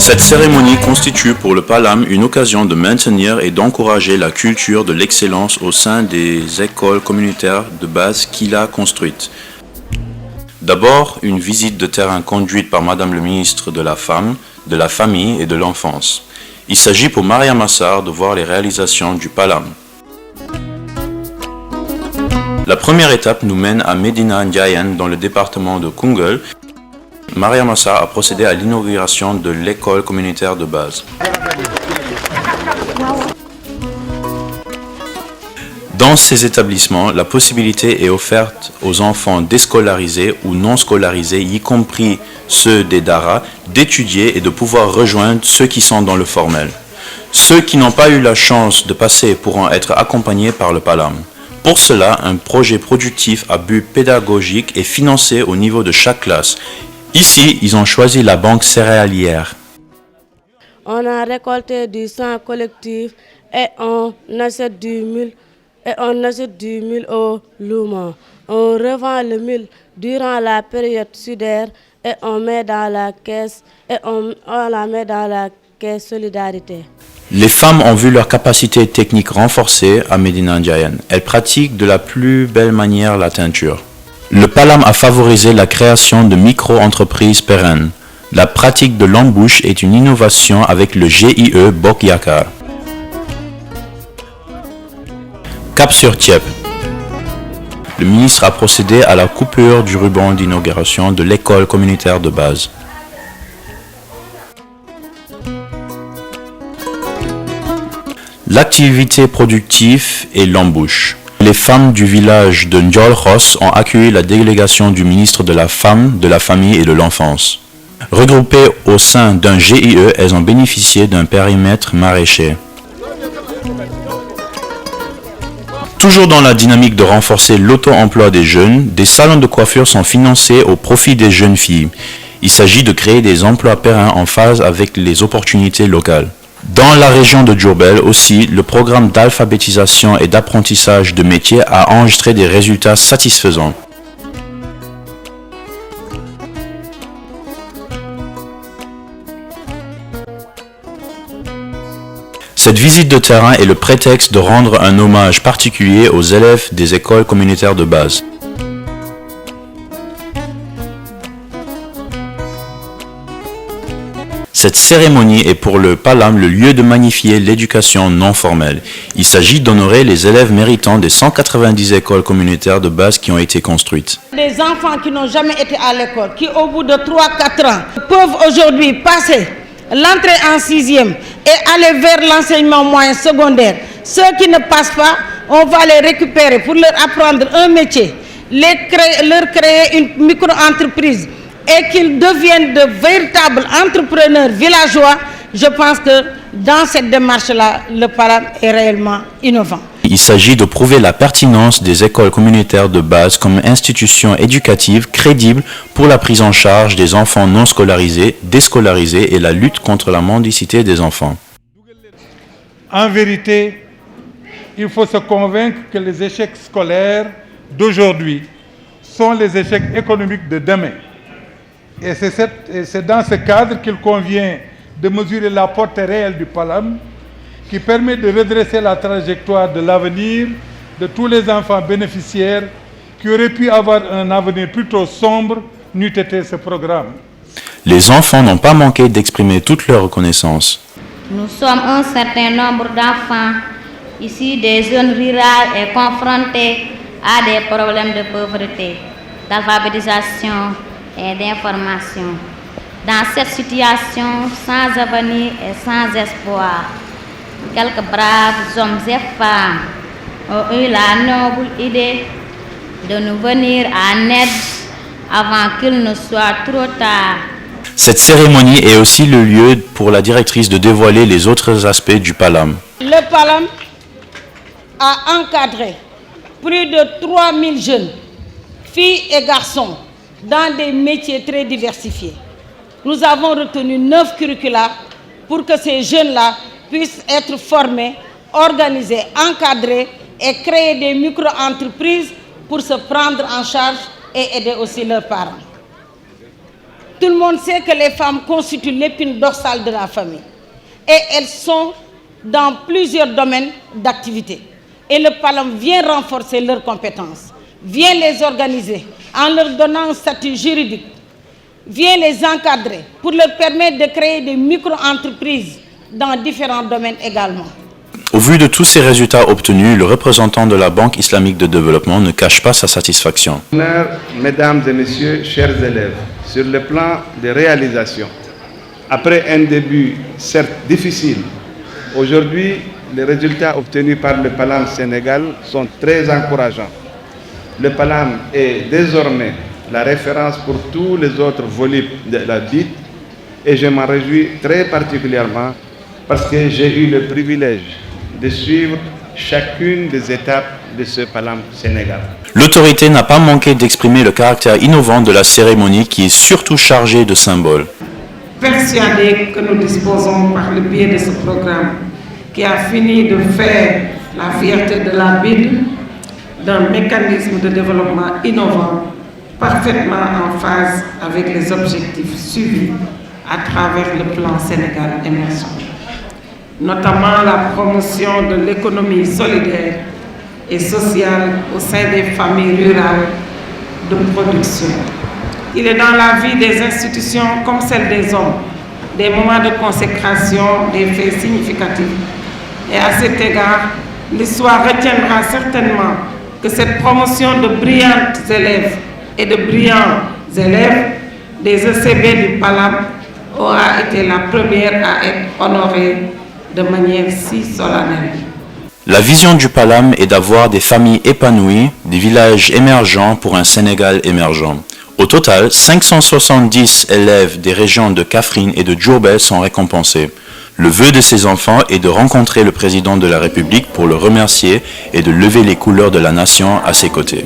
Cette cérémonie constitue pour le Palam une occasion de maintenir et d'encourager la culture de l'excellence au sein des écoles communautaires de base qu'il a construites. D'abord, une visite de terrain conduite par Madame le ministre de la Femme, de la Famille et de l'Enfance. Il s'agit pour Maria Massar de voir les réalisations du Palam. La première étape nous mène à Medina Ndiayen dans le département de Koungheul. Maria Massar a procédé à l'inauguration de l'école communautaire de base. Dans ces établissements, la possibilité est offerte aux enfants déscolarisés ou non scolarisés, y compris ceux des Dara, d'étudier et de pouvoir rejoindre ceux qui sont dans le formel. Ceux qui n'ont pas eu la chance de passer pourront être accompagnés par le Palam. Pour cela, un projet productif à but pédagogique est financé au niveau de chaque classe. Ici, ils ont choisi la banque céréalière. On a récolté du sang collectif et on achète du mil au Louma. On revend le mil durant la période sudaire et on met dans la caisse solidarité. Les femmes ont vu leur capacité technique renforcée à Medina Ndiayen. Elles pratiquent de la plus belle manière la teinture. Le Palam a favorisé la création de micro-entreprises pérennes. La pratique de l'embouche est une innovation avec le GIE Bok Yakaar. Cap sur Tiep. Le ministre a procédé à la coupure du ruban d'inauguration de l'école communautaire de base. L'activité productive est l'embouche. Les femmes du village de Ndiolkhos ont accueilli la délégation du ministre de la Femme, de la Famille et de l'Enfance. Regroupées au sein d'un GIE, elles ont bénéficié d'un périmètre maraîcher. Toujours dans la dynamique de renforcer l'auto-emploi des jeunes, des salons de coiffure sont financés au profit des jeunes filles. Il s'agit de créer des emplois pérennes en phase avec les opportunités locales. Dans la région de Diourbel aussi, le programme d'alphabétisation et d'apprentissage de métiers a enregistré des résultats satisfaisants. Cette visite de terrain est le prétexte de rendre un hommage particulier aux élèves des écoles communautaires de base. Cette cérémonie est pour le Palam le lieu de magnifier l'éducation non formelle. Il s'agit d'honorer les élèves méritants des 190 écoles communautaires de base qui ont été construites. Les enfants qui n'ont jamais été à l'école, qui au bout de 3-4 ans peuvent aujourd'hui passer l'entrée en 6e et aller vers l'enseignement moyen secondaire. Ceux qui ne passent pas, on va les récupérer pour leur apprendre un métier, leur créer une micro-entreprise et qu'ils deviennent de véritables entrepreneurs villageois. Je pense que dans cette démarche-là, le Palam est réellement innovant. Il s'agit de prouver la pertinence des écoles communautaires de base comme institution éducative crédible pour la prise en charge des enfants non scolarisés, déscolarisés et la lutte contre la mendicité des enfants. En vérité, il faut se convaincre que les échecs scolaires d'aujourd'hui sont les échecs économiques de demain. Et c'est dans ce cadre qu'il convient de mesurer la portée réelle du Palam, qui permet de redresser la trajectoire de l'avenir de tous les enfants bénéficiaires qui auraient pu avoir un avenir plutôt sombre n'eût été ce programme. Les enfants n'ont pas manqué d'exprimer toute leur reconnaissance. Nous sommes un certain nombre d'enfants ici des zones rurales et confrontés à des problèmes de pauvreté, d'alphabétisation et d'information. Dans cette situation sans avenir et sans espoir, quelques braves hommes et femmes ont eu la noble idée de nous venir en aide avant qu'il ne soit trop tard. Cette cérémonie est aussi le lieu pour la directrice de dévoiler les autres aspects du Palam. Le Palam a encadré plus de 3000 jeunes, filles et garçons, dans des métiers très diversifiés. Nous avons retenu 9 curricula pour que ces jeunes-là puissent être formés, organisés, encadrés et créer des micro-entreprises pour se prendre en charge et aider aussi leurs parents. Tout le monde sait que les femmes constituent l'épine dorsale de la famille. Et elles sont dans plusieurs domaines d'activité. Et le PALAM vient renforcer leurs compétences, vient les organiser en leur donnant un statut juridique, vient les encadrer pour leur permettre de créer des micro-entreprises dans différents domaines également. Au vu de tous ces résultats obtenus, le représentant de la Banque islamique de développement ne cache pas sa satisfaction. Mesdames et messieurs, chers élèves, sur le plan des réalisations, après un début certes difficile, aujourd'hui, les résultats obtenus par le PALAM Sénégal sont très encourageants. Le PALAM est désormais la référence pour tous les autres volets de la BID et je m'en réjouis très particulièrement parce que j'ai eu le privilège de suivre chacune des étapes de ce PALAM Sénégal. L'autorité n'a pas manqué d'exprimer le caractère innovant de la cérémonie qui est surtout chargée de symboles. Persuadé que nous disposons par le biais de ce programme qui a fini de faire la fierté de la BID d'un mécanisme de développement innovant parfaitement en phase avec les objectifs suivis à travers le plan Sénégal émergent, notamment la promotion de l'économie solidaire et sociale au sein des familles rurales de production. Il est dans la vie des institutions comme celle des hommes, des moments de consécration, des faits significatifs. Et à cet égard, l'histoire retiendra certainement que cette promotion de brillantes élèves et de brillants élèves des ECB du PALAM aura été la première à être honorée de manière si solennelle. La vision du PALAM est d'avoir des familles épanouies, des villages émergents pour un Sénégal émergent. Au total, 570 élèves des régions de Kaffrine et de Diourbel sont récompensés. Le vœu de ces enfants est de rencontrer le président de la République pour le remercier et de lever les couleurs de la nation à ses côtés.